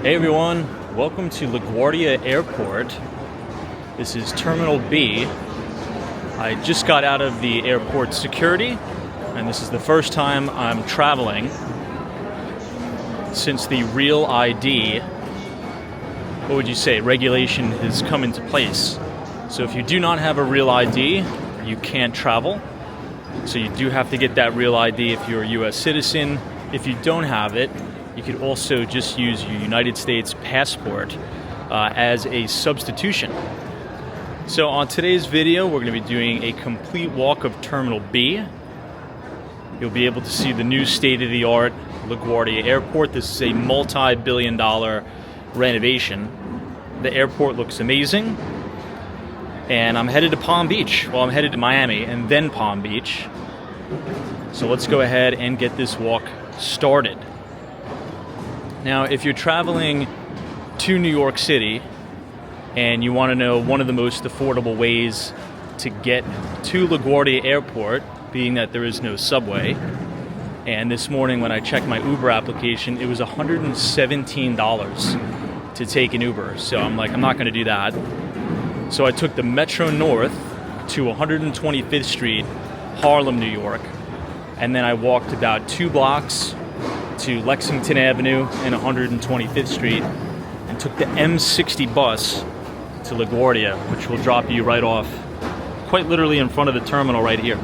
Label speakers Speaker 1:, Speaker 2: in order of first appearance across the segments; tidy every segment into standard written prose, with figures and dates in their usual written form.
Speaker 1: Hey everyone, welcome to LaGuardia Airport. This is Terminal B. I just got out of the airport security, and this is the first time I'm traveling since the Real ID, what would you say, regulation has come into place. So if you do not have a Real ID, you can't travel. So you do have to get that Real ID if you're a US citizen. If you don't have it, you could also just use your United States passport as a substitution. So on today's video, we're going to be doing a complete walk of Terminal B. You'll be able to see the new state-of-the-art LaGuardia Airport. This is a multi-billion-dollar renovation. The airport looks amazing. And I'm headed to Palm Beach. Well, I'm headed to Miami and then Palm Beach. So let's go ahead and get this walk started. Now, if you're traveling to New York City and you want to know one of the most affordable ways to get to LaGuardia Airport, being that there is no subway, and this morning when I checked my Uber application, it was $117 to take an Uber. So I'm like, I'm not going to do that. So I took the Metro North to 125th Street, Harlem, New York, and then I walked about 2 blocks to Lexington Avenue and 125th Street and took the M60 bus to LaGuardia, which will drop you right off, quite literally in front of the terminal right here.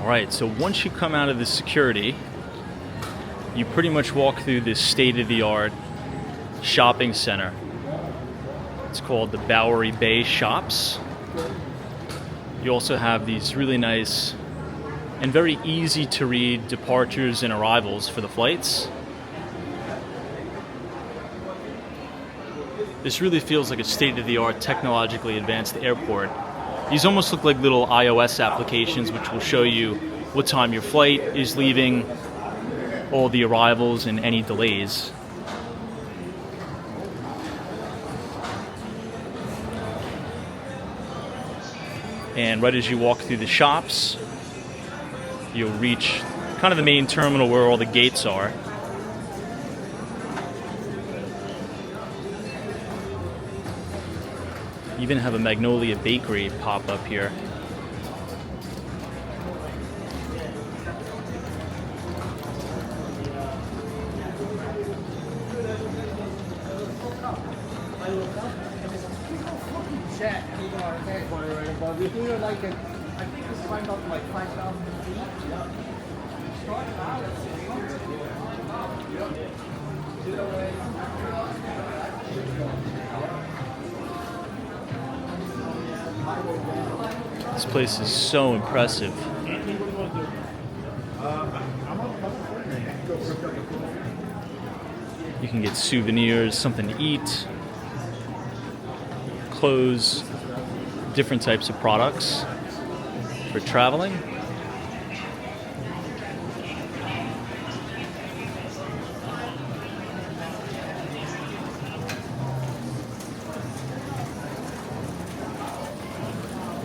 Speaker 1: Alright, so once you come out of the security, you pretty much walk through this state-of-the-art shopping center. It's called the Bowery Bay Shops. You also have these really nice and very easy to read departures and arrivals for the flights. This really feels like a state-of-the-art, technologically advanced airport. These almost look like little iOS applications which will show you what time your flight is leaving, all the arrivals, and any delays. And right as you walk through the shops, you'll reach kind of the main terminal where all the gates are. You even have a Magnolia Bakery pop up here. This place is so impressive. You can get souvenirs, something to eat, clothes, different types of products for traveling.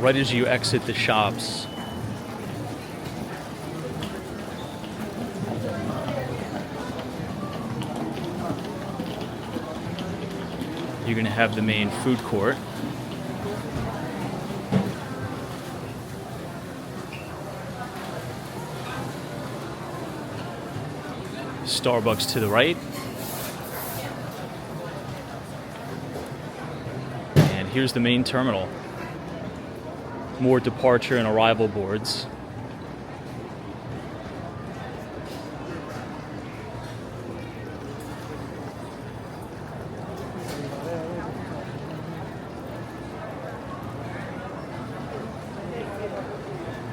Speaker 1: Right as you exit the shops, you're going to have the main food court. Starbucks to the right. And here's the main terminal. More departure and arrival boards.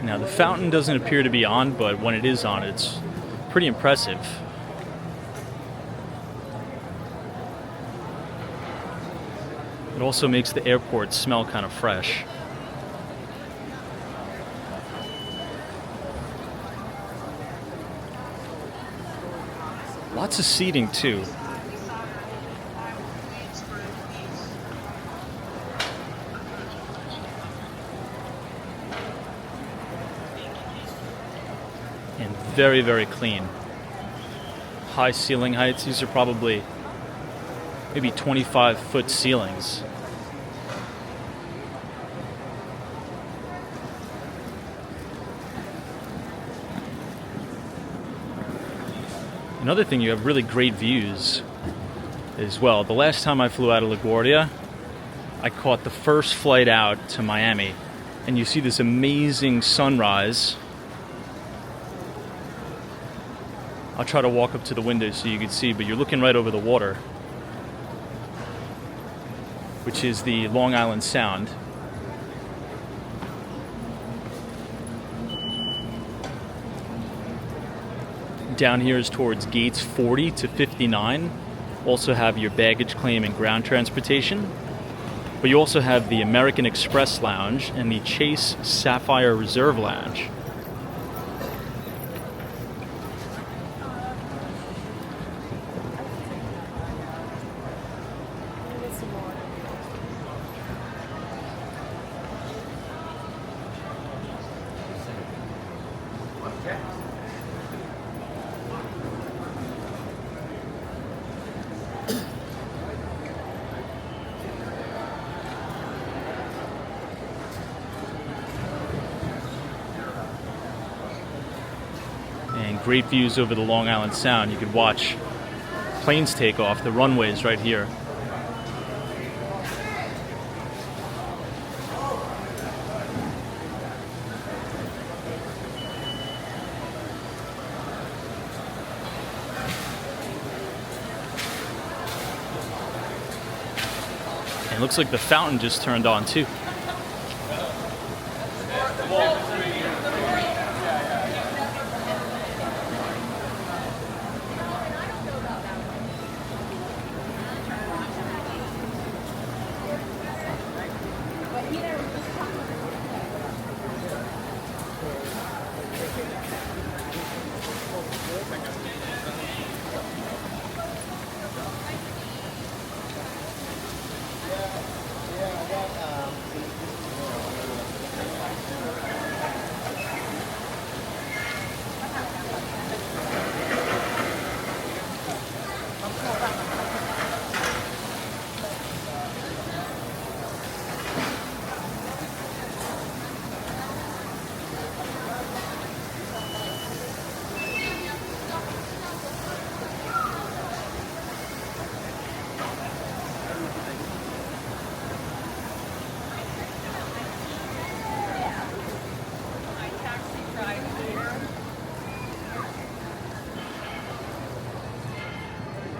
Speaker 1: Now the fountain doesn't appear to be on, but when it is on, it's pretty impressive. It also makes the airport smell kind of fresh. Lots of seating too. And very, very clean. High ceiling heights. These are probably maybe 25-foot ceilings. Another thing, you have really great views as well. The last time I flew out of LaGuardia, I caught the first flight out to Miami, and you see this amazing sunrise. I'll try to walk up to the window so you can see, but you're looking right over the water, which is the Long Island Sound. Down here is towards gates 40 to 59. Also have your baggage claim and ground transportation. But you also have the American Express Lounge and the Chase Sapphire Reserve Lounge. And great views over the Long Island Sound. You could watch planes take off. The runway is right here. And it looks like the fountain just turned on too.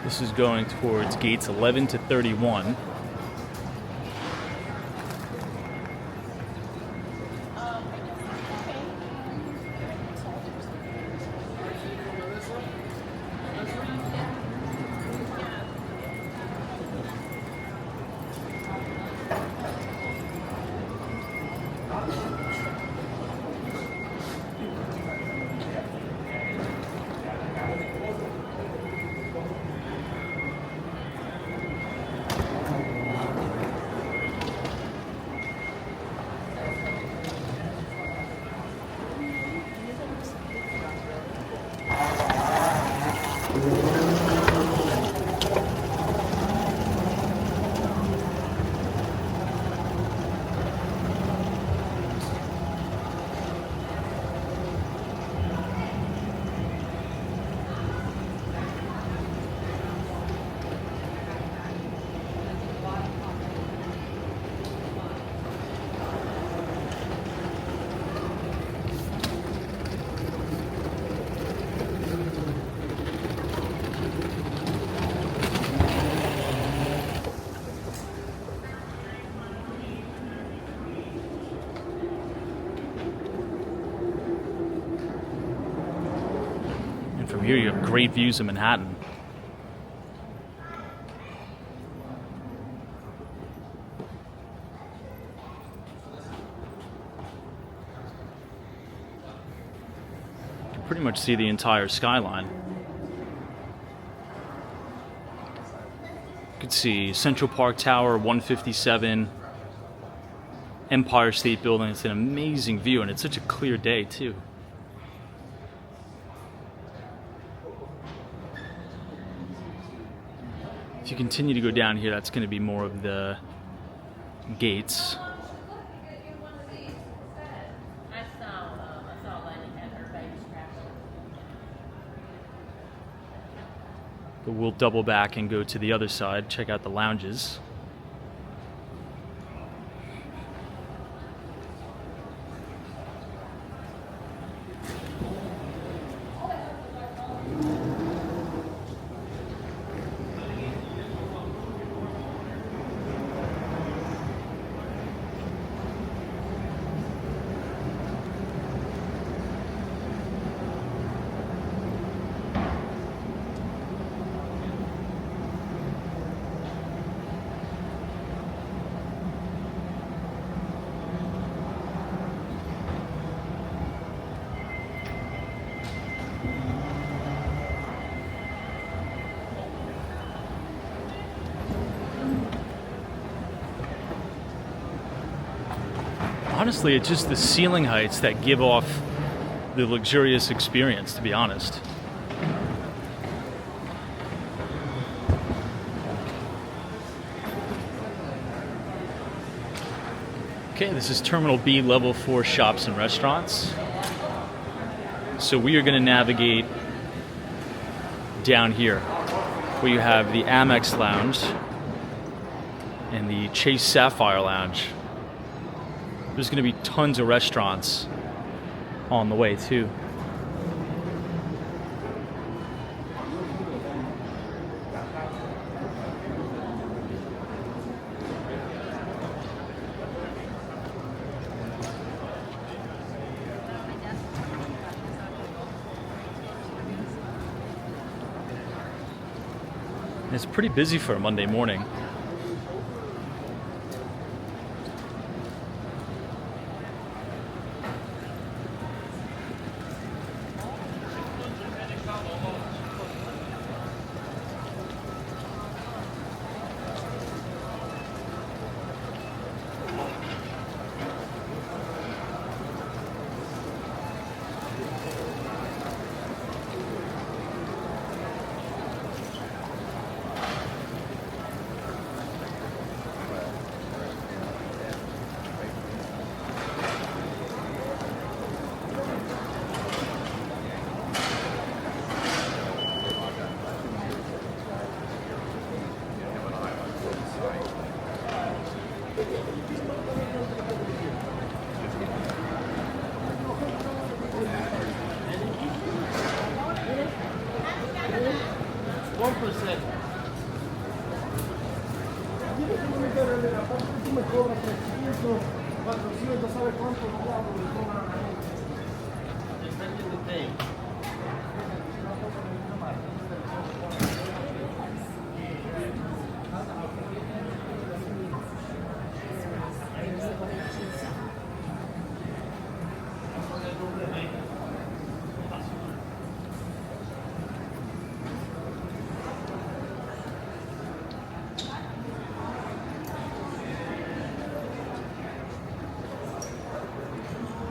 Speaker 1: This is going towards gates 11 to 31. from here you have great views of Manhattan. You can pretty much see the entire skyline. You could see Central Park Tower, 157, Empire State Building. It's an amazing view, and it's such a clear day too. If you continue to go down here, that's going to be more of the gates. But we'll double back and go to the other side, check out the lounges. Honestly, it's just the ceiling heights that give off the luxurious experience, to be honest. Okay, this is Terminal B, Level 4 shops and restaurants. So we are going to navigate down here, where you have the Amex Lounge and the Chase Sapphire Lounge. There's going to be tons of restaurants on the way too. It's pretty busy for a Monday morning.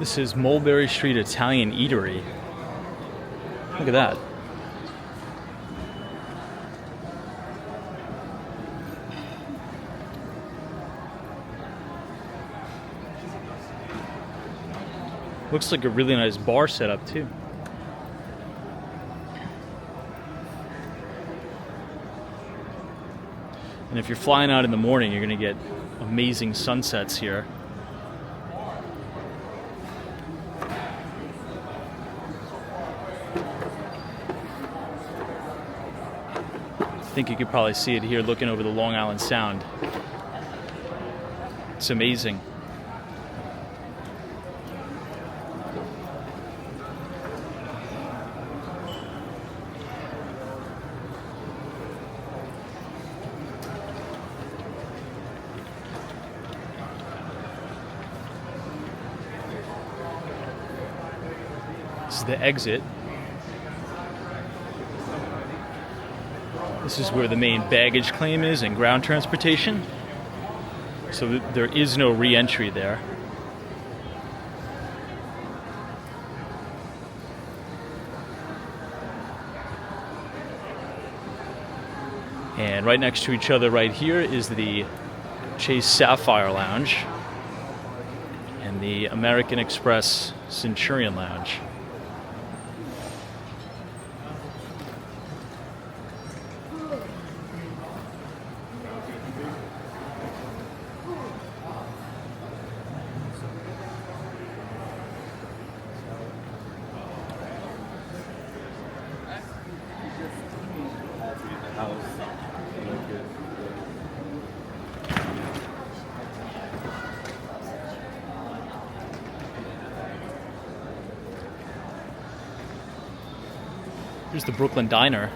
Speaker 1: This is Mulberry Street Italian Eatery. Look at that. Looks like a really nice bar setup too. And if you're flying out in the morning, you're going to get amazing sunsets here. I think you could probably see it here looking over the Long Island Sound. It's amazing. is the exit. This is where the main baggage claim is and ground transportation. So there is no re-entry there. And right next to each other right here is the Chase Sapphire Lounge and the American Express Centurion Lounge. Here's the Brooklyn Diner.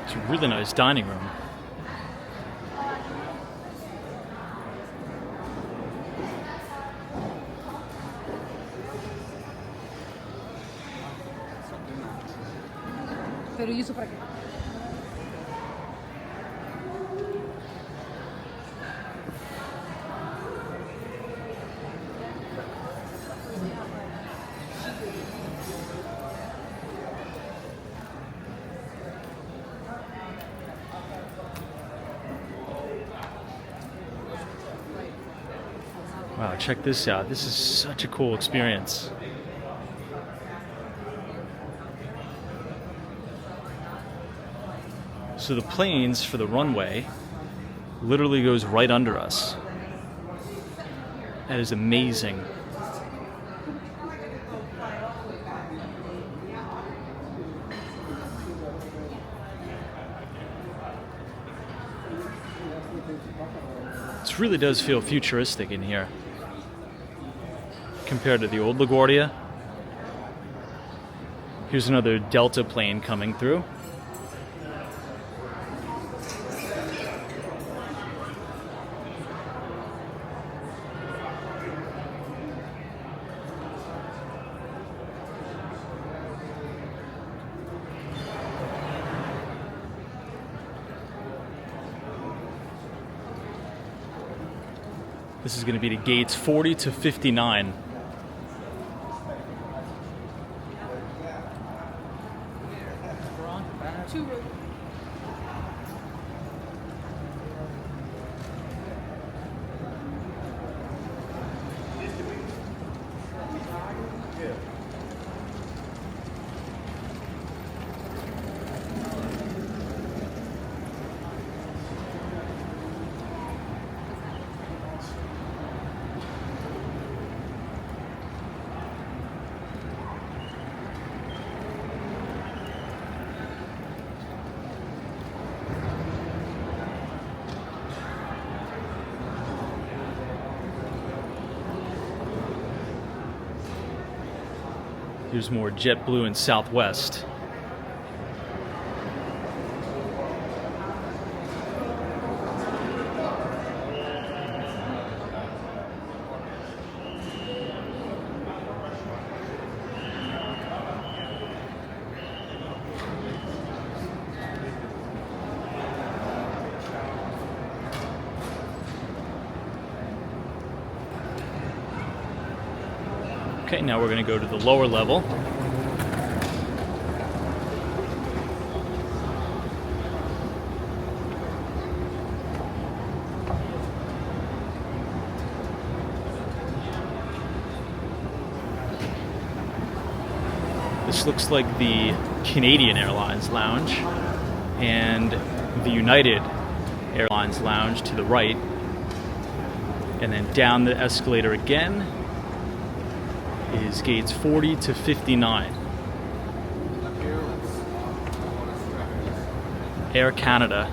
Speaker 1: It's a really nice dining room.
Speaker 2: Pero ¿y eso para qué?
Speaker 1: Wow, check this out. This is such a cool experience. So the planes for the runway literally goes right under us. That is amazing. This really does feel futuristic in here compared to the old LaGuardia. Here's another Delta plane coming through. This is going to be to gates 40 to 59. Here's more JetBlue and Southwest. Okay, now we're going to go to the lower level. This looks like the Canadian Airlines lounge and the United Airlines lounge to the right. And then down the escalator again is gates 40 to 59. Air Canada.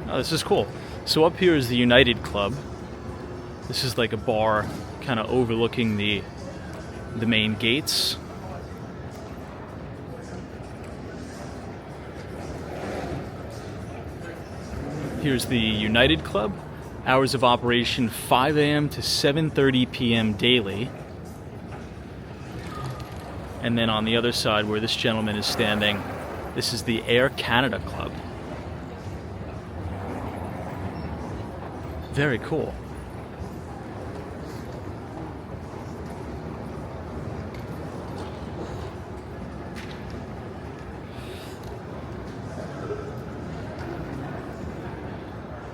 Speaker 1: Oh, this is cool. So up here is the United Club. This is like a bar kind of overlooking the main gates. Here's the United Club. Hours of operation 5 a.m. to 7:30 p.m. daily. And then on the other side where this gentleman is standing, this is the Air Canada Club. Very cool.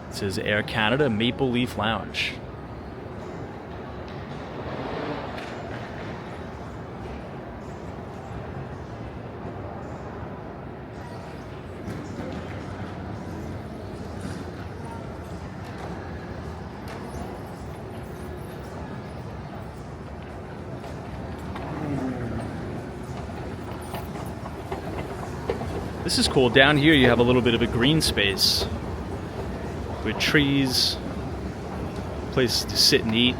Speaker 1: It says Air Canada Maple Leaf Lounge. This is cool. Down here you have a little bit of a green space with trees, places to sit and eat.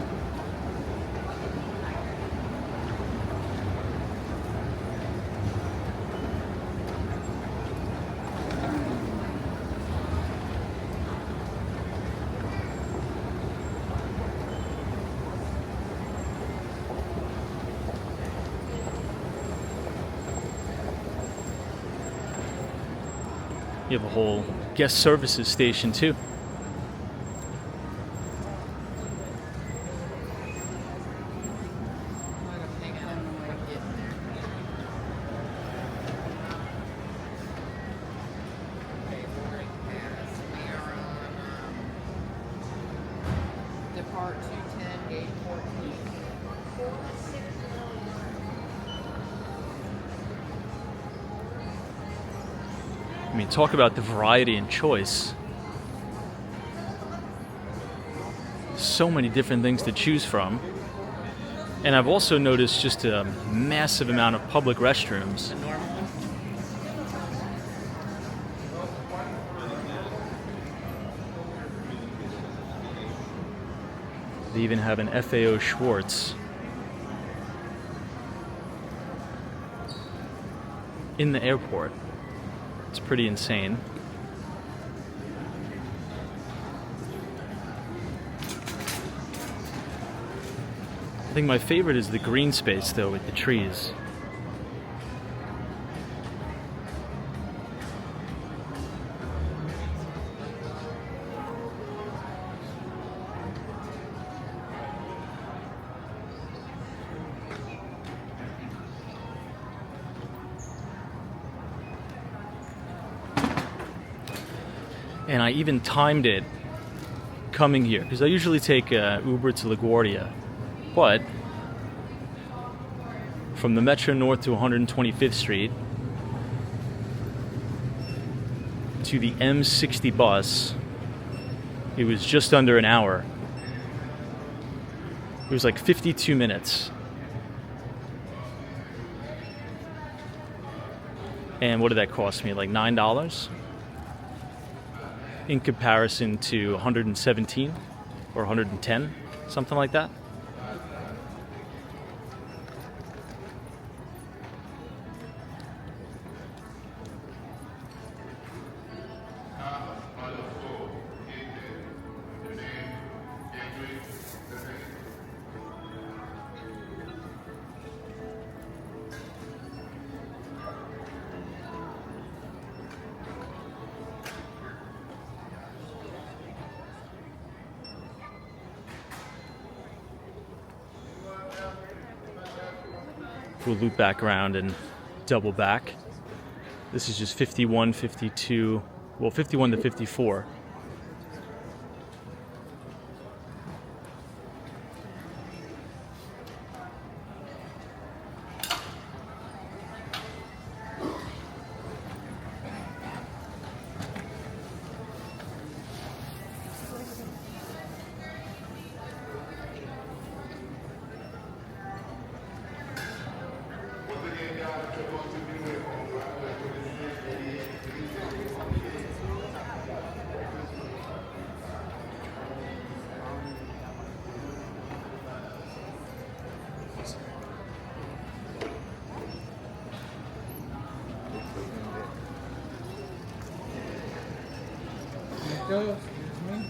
Speaker 1: You have a whole guest services station too.
Speaker 2: Depart 210, gate 14.
Speaker 1: I mean, talk about the variety and choice. So many different things to choose from. And I've also noticed just a massive amount of public restrooms. They even have an FAO Schwartz in the airport. It's pretty insane. I think my favorite is the green space though, with the trees. And I even timed it coming here, because I usually take Uber to LaGuardia, but from the Metro North to 125th Street to the M60 bus, it was just under an hour. It was like 52 minutes. And what did that cost me? Like $9? In comparison to 117 or 110, something like that. We'll loop back around and double back. This is just 51, 52, well, 51 to 54.
Speaker 2: go. Excuse me.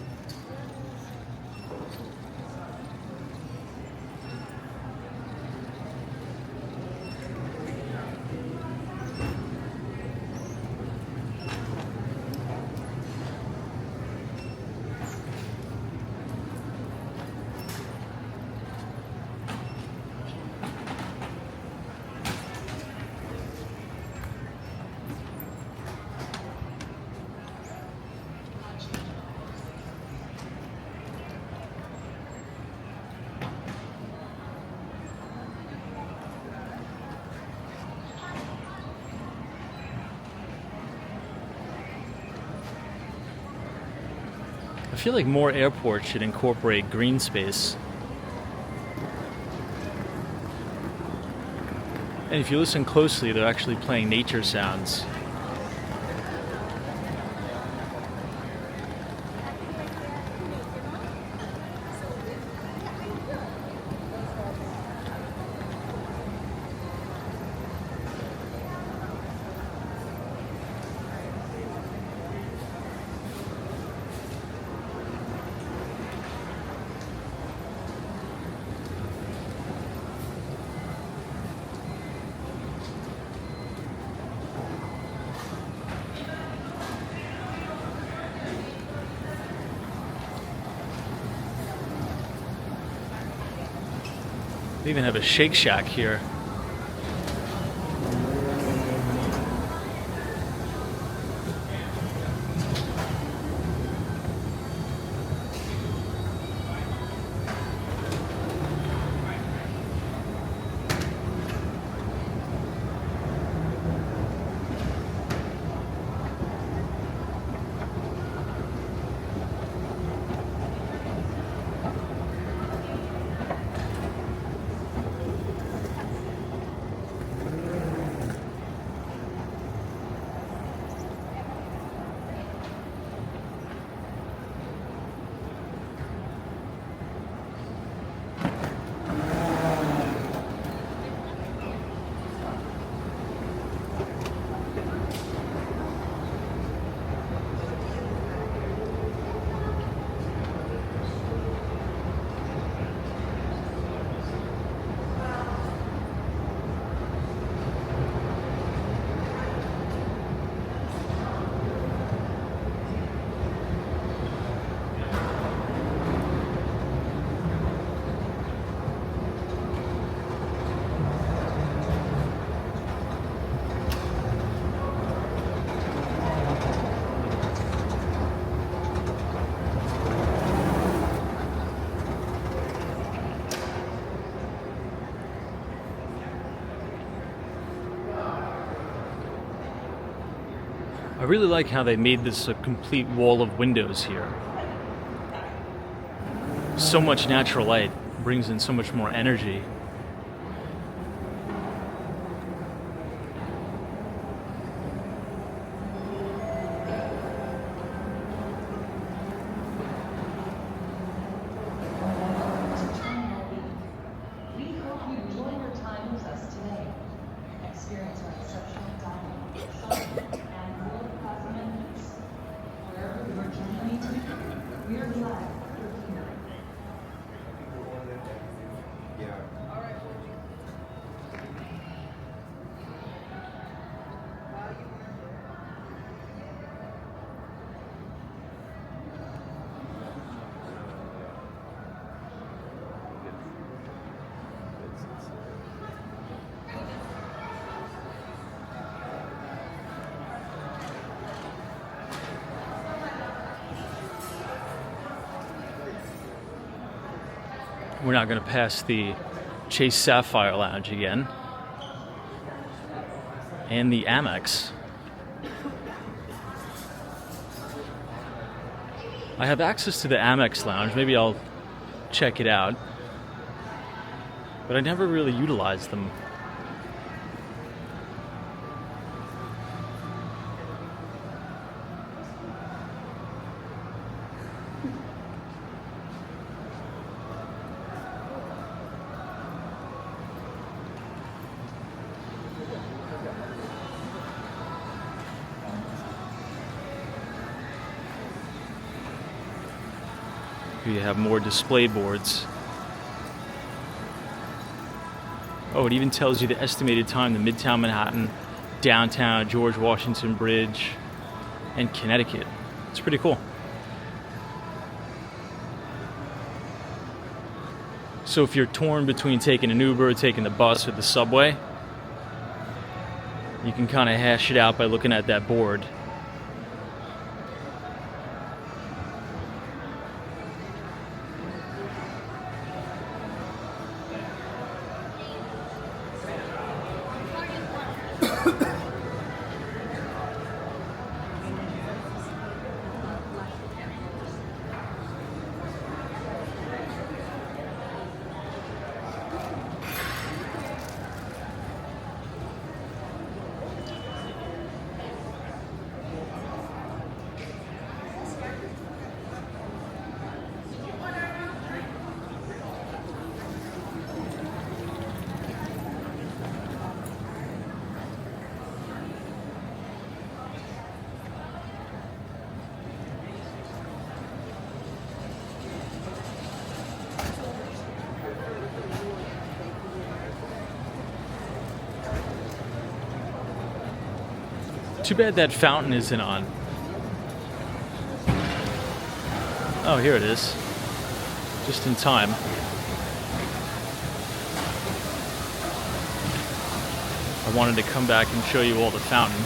Speaker 1: I feel like more airports should incorporate green space. And if you listen closely, they're actually playing nature sounds. They even have a Shake Shack here. I really like how they made this a complete wall of windows here. So much natural light brings in so much more energy. We're not going to pass the Chase Sapphire Lounge again. And the Amex. I have access to the Amex Lounge. Maybe I'll check it out. But I never really utilized them. Here you have more display boards. Oh, it even tells you the estimated time to Midtown Manhattan, downtown, George Washington Bridge, and Connecticut. It's pretty cool. So if you're torn between taking an Uber, taking the bus, or the subway, you can kind of hash it out by looking at that board. Too bad that fountain isn't on. Oh, here it is. Just in time. I wanted to come back and show you all the fountain.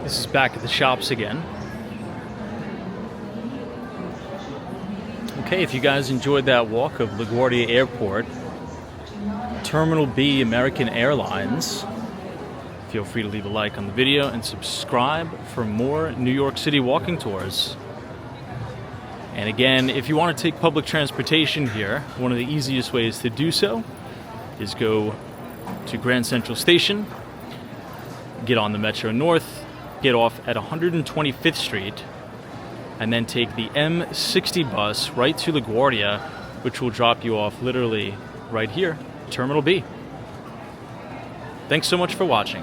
Speaker 1: This is back at the shops again. Okay, if you guys enjoyed that walk of LaGuardia Airport, Terminal B, American Airlines, feel free to leave a like on the video and subscribe for more New York City walking tours. And again, if you want to take public transportation here, one of the easiest ways to do so is go to Grand Central Station, get on the Metro North, get off at 125th Street, and then take the M60 bus right to LaGuardia, which will drop you off literally right here, Terminal B. Thanks so much for watching.